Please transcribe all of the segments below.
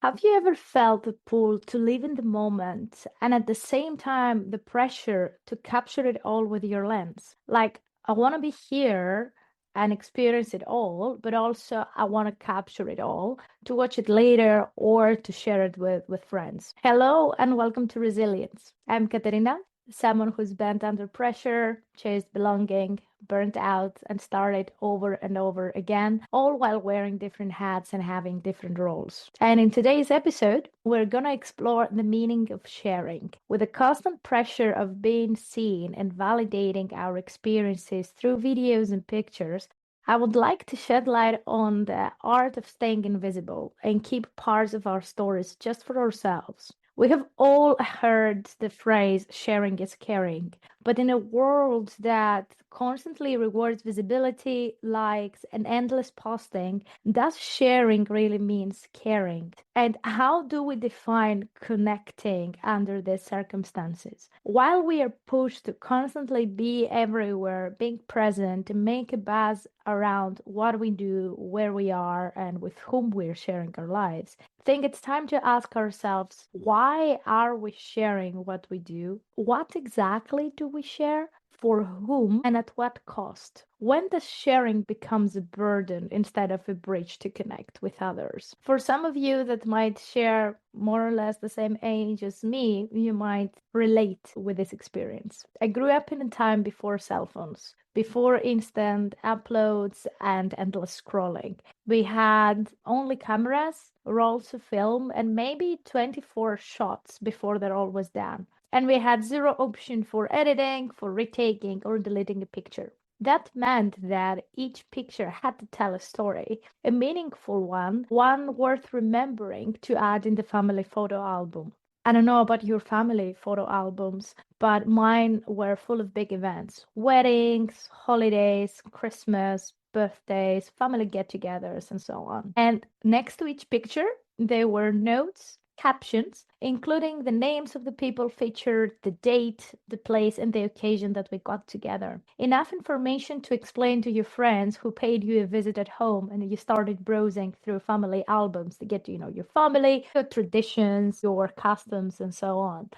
Have you ever felt the pull to live in the moment and at the same time the pressure to capture it all with your lens? Like, I want to be here and experience it all, but also I want to capture it all to watch it later or to share it with friends. Hello and welcome to Resilience. I'm Katerina, someone who's been under pressure, chased belonging, burnt out, and started over and over again, all while wearing different hats and having different roles. And in today's episode, we're gonna explore the meaning of sharing. With the constant pressure of being seen and validating our experiences through videos and pictures, I would like to shed light on the art of staying invisible and keep parts of our stories just for ourselves. We have all heard the phrase sharing is caring, but in a world that constantly rewards visibility, likes, and endless posting, does sharing really means caring? And how do we define connecting under these circumstances? While we are pushed to constantly be everywhere, being present, and make a buzz around what we do, where we are, and with whom we're sharing our lives, I think it's time to ask ourselves, why are we sharing what we do? What exactly do we share? For whom and at what cost? When does sharing becomes a burden instead of a bridge to connect with others? For some of you that might share more or less the same age as me, you might relate with this experience. I grew up in a time before cell phones, before instant uploads and endless scrolling. We had only cameras, rolls of film, and maybe 24 shots before they're all was done. And we had zero option for editing, for retaking, or deleting a picture. That meant that each picture had to tell a story, a meaningful one worth remembering to add in the family photo album. I don't know about your family photo albums, but mine were full of big events: weddings, holidays, Christmas, birthdays, family get togethers, and so on. And next to each picture, there were notes, captions, including the names of the people featured, the date, the place, and the occasion that we got together. Enough information to explain to your friends who paid you a visit at home, and you started browsing through family albums to get to know your family, your traditions, your customs, and so on,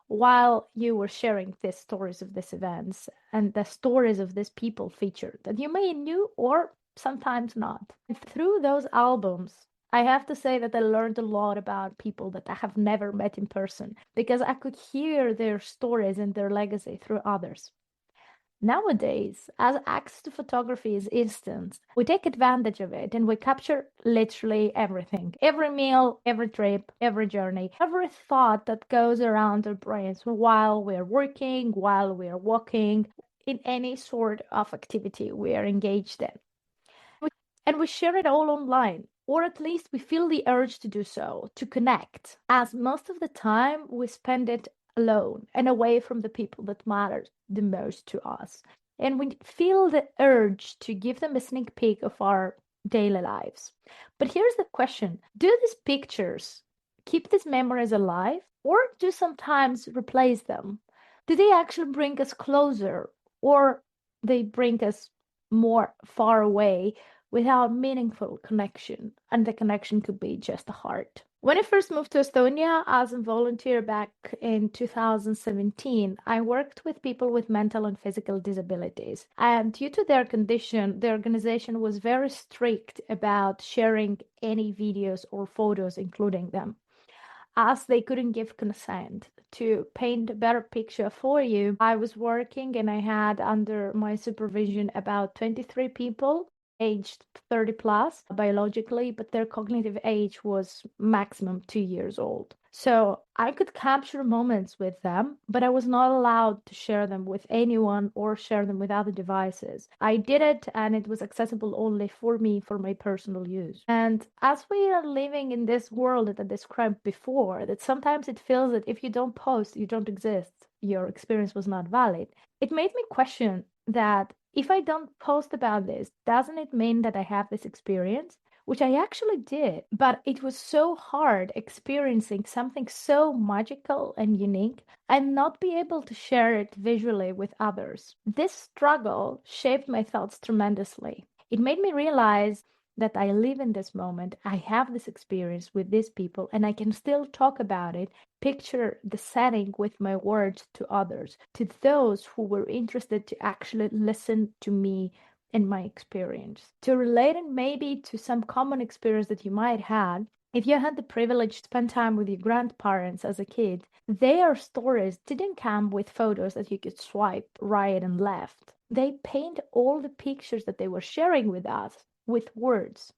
while you were sharing these stories of these events and the stories of these people featured that you may knew or sometimes not. And through those albums, I have to say that I learned a lot about people that I have never met in person because I could hear their stories and their legacy through others. Nowadays, as access to photography is instant, we take advantage of it and we capture literally everything. Every meal, every trip, every journey, every thought that goes around our brains while we're working, while we're walking, in any sort of activity we are engaged in. And we share it all online, or at least we feel the urge to do so, to connect, as most of the time we spend it alone and away from the people that matter the most to us. And we feel the urge to give them a sneak peek of our daily lives. But here's the question: do these pictures keep these memories alive, or do sometimes replace them? Do they actually bring us closer, or they bring us more far away without meaningful connection? And the connection could be just a heart. When I first moved to Estonia as a volunteer back in 2017, I worked with people with mental and physical disabilities. And due to their condition, the organization was very strict about sharing any videos or photos, including them, as they couldn't give consent to paint a better picture for you. I was working and I had under my supervision about 23 people aged 30 plus biologically, but their cognitive age was maximum 2 years old. So I could capture moments with them, but I was not allowed to share them with anyone or share them with other devices. I did it and it was accessible only for me for my personal use. And as we are living in this world that I described before, that sometimes it feels that if you don't post, you don't exist, your experience was not valid. It made me question that if I don't post about this, doesn't it mean that I have this experience? Which I actually did, but it was so hard experiencing something so magical and unique and not be able to share it visually with others. This struggle shaped my thoughts tremendously. It made me realize that I live in this moment. I have this experience with these people, and I can still talk about it, picture the setting with my words to others, to those who were interested to actually listen to me and my experience. To relate it maybe to some common experience that you might have, if you had the privilege to spend time with your grandparents as a kid, their stories didn't come with photos that you could swipe right and left. They paint all the pictures that they were sharing with us with words.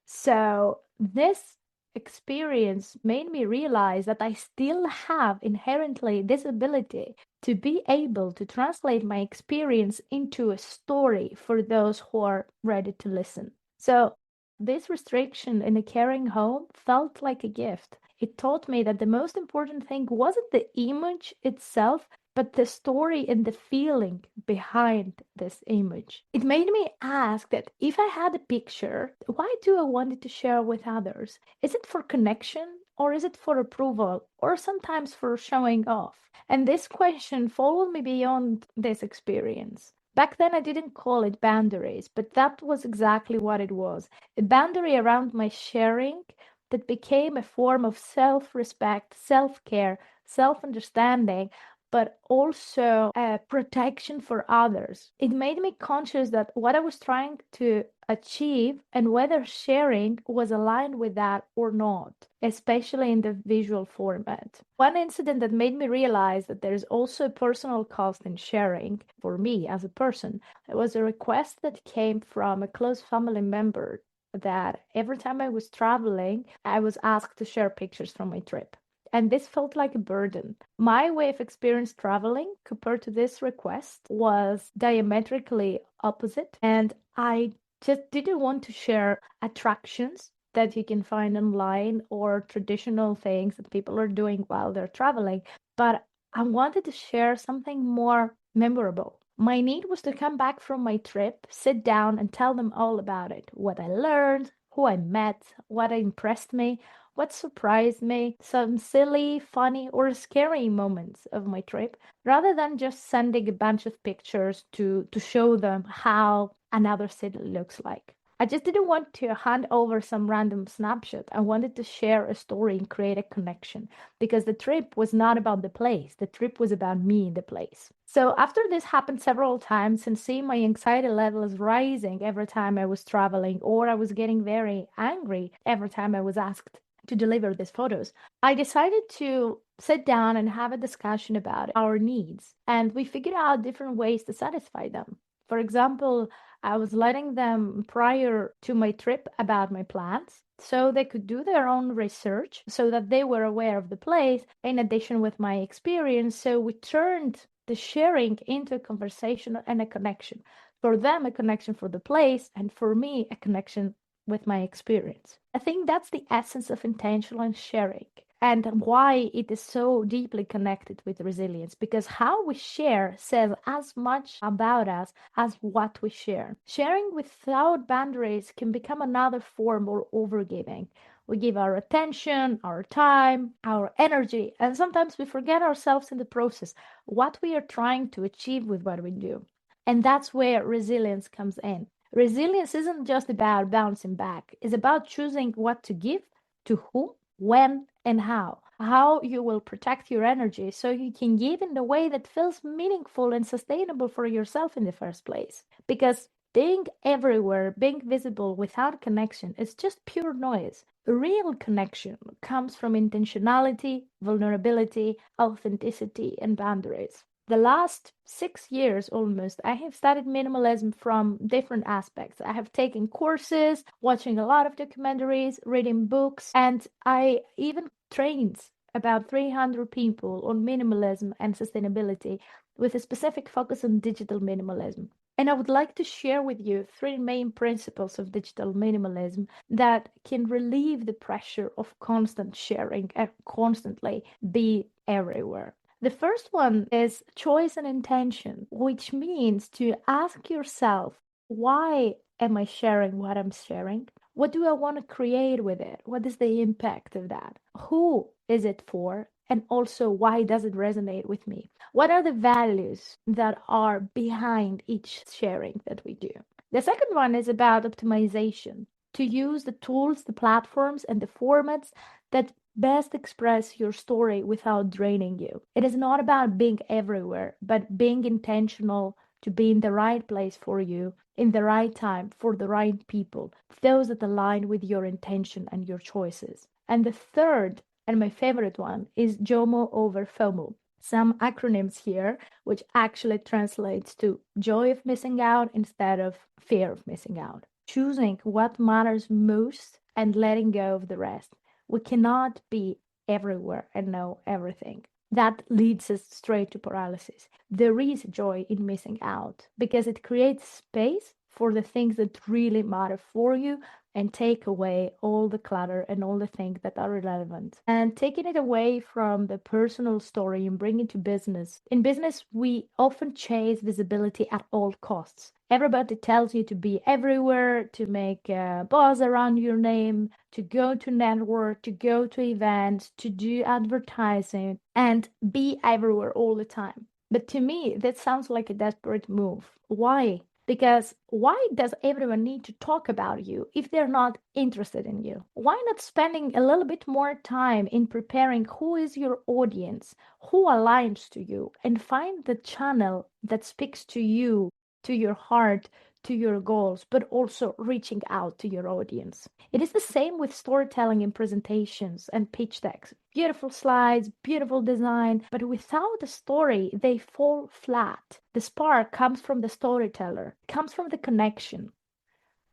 So this experience made me realize that I still have inherently this ability to be able to translate my experience into a story for those who are ready to listen. So this restriction in a caring home felt like a gift. It taught me that the most important thing wasn't the image itself, but the story and the feeling behind this image. It made me ask that if I had a picture, why do I want it to share with others? Is it for connection? Or is it for approval? Or sometimes for showing off? And this question followed me beyond this experience. Back then, I didn't call it boundaries, but that was exactly what it was, a boundary around my sharing that became a form of self respect, self care, self understanding, but also a protection for others. It made me conscious that what I was trying to achieve and whether sharing was aligned with that or not, especially in the visual format. One incident that made me realize that there's also a personal cost in sharing for me as a person was a request that came from a close family member that every time I was traveling, I was asked to share pictures from my trip. And this felt like a burden. My way of experience traveling compared to this request was diametrically opposite. And I just didn't want to share attractions that you can find online or traditional things that people are doing while they're traveling, but I wanted to share something more memorable. My need was to come back from my trip, sit down, and tell them all about it, what I learned, who I met, what impressed me, what surprised me, some silly, funny, or scary moments of my trip, rather than just sending a bunch of pictures to show them how another city looks like. I just didn't want to hand over some random snapshot. I wanted to share a story and create a connection because the trip was not about the place. The trip was about me in the place. So after this happened several times and seeing my anxiety levels rising every time I was traveling, or I was getting very angry every time I was asked to deliver these photos, I decided to sit down and have a discussion about our needs. And we figured out different ways to satisfy them. For example, I was letting them prior to my trip about my plans so they could do their own research so that they were aware of the place in addition with my experience. So we turned the sharing into a conversation and a connection. For them, a connection for the place, and for me, a connection with my experience. I think that's the essence of intentional sharing and why it is so deeply connected with resilience, because how we share says as much about us as what we share. Sharing without boundaries can become another form of overgiving. We give our attention, our time, our energy, and sometimes we forget ourselves in the process, what we are trying to achieve with what we do. And that's where resilience comes in. Resilience isn't just about bouncing back, it's about choosing what to give, to whom, when, and how. How you will protect your energy so you can give in the way that feels meaningful and sustainable for yourself in the first place. Because being everywhere, being visible without connection is just pure noise. Real connection comes from intentionality, vulnerability, authenticity, and boundaries. The last 6 years almost, I have studied minimalism from different aspects. I have taken courses, watching a lot of documentaries, reading books, and I even trained about 300 people on minimalism and sustainability with a specific focus on digital minimalism. And I would like to share with you three main principles of digital minimalism that can relieve the pressure of constant sharing and constantly be everywhere. The first one is choice and intention, which means to ask yourself, why am I sharing what I'm sharing? What do I want to create with it? What is the impact of that? Who is it for? And also, why does it resonate with me? What are the values that are behind each sharing that we do? The second one is about optimization. to use the tools, the platforms, and the formats that best express your story without draining you. It is not about being everywhere, but being intentional to be in the right place for you, in the right time, for the right people, those that align with your intention and your choices. And the third, and my favorite one, is JOMO over FOMO. Some acronyms here, which actually translates to joy of missing out instead of fear of missing out. Choosing what matters most and letting go of the rest. We cannot be everywhere and know everything. That leads us straight to paralysis. There is joy in missing out because it creates space for the things that really matter for you and take away all the clutter and all the things that are irrelevant. And taking it away from the personal story and bring it to business. In business, we often chase visibility at all costs. Everybody tells you to be everywhere, to make a buzz around your name, to go to network, to go to events, to do advertising, and be everywhere all the time. But to me, that sounds like a desperate move. Why? Because why does everyone need to talk about you if they're not interested in you? Why not spending a little bit more time in preparing who is your audience, who aligns to you, and find the channel that speaks to you, to your heart, to your goals, but also reaching out to your audience. It is the same with storytelling in presentations and pitch decks. Beautiful slides, beautiful design, but without a story, they fall flat. The spark comes from the storyteller, comes from the connection.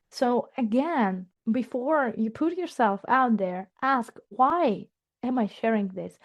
So again, before you put yourself out there, ask, why am I sharing this?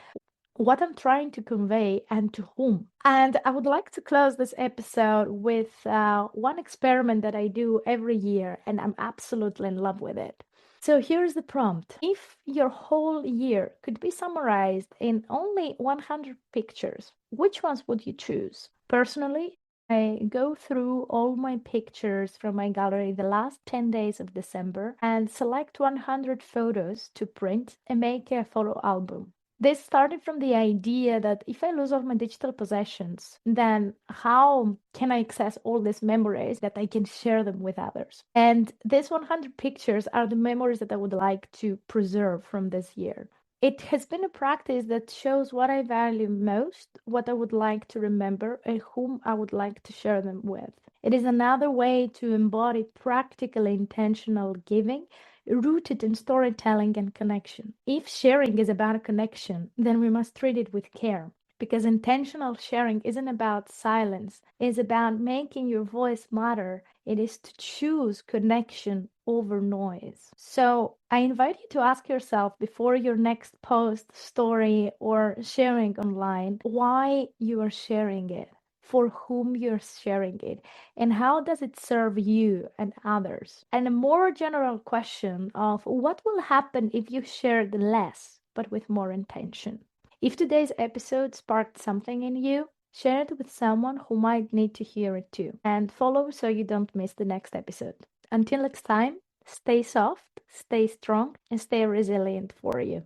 What I'm trying to convey and to whom. And I would like to close this episode with one experiment that I do every year, and I'm absolutely in love with it. So here's the prompt. If your whole year could be summarized in only 100 pictures, which ones would you choose? Personally, I go through all my pictures from my gallery the last 10 days of December and select 100 photos to print and make a photo album. This started from the idea that if I lose all my digital possessions, then how can I access all these memories that I can share them with others? And these 100 pictures are the memories that I would like to preserve from this year. It has been a practice that shows what I value most, what I would like to remember, and whom I would like to share them with. It is another way to embody practical, intentional giving rooted in storytelling and connection. If sharing is about a connection, then we must treat it with care. Because intentional sharing isn't about silence, it's about making your voice matter. It is to choose connection over noise. So I invite you to ask yourself before your next post, story, or sharing online why you are sharing it, for whom you're sharing it, and how does it serve you and others? And a more general question of what will happen if you shared less but with more intention? If today's episode sparked something in you, share it with someone who might need to hear it too. And follow so you don't miss the next episode. Until next time, stay soft, stay strong, and stay resilient for you.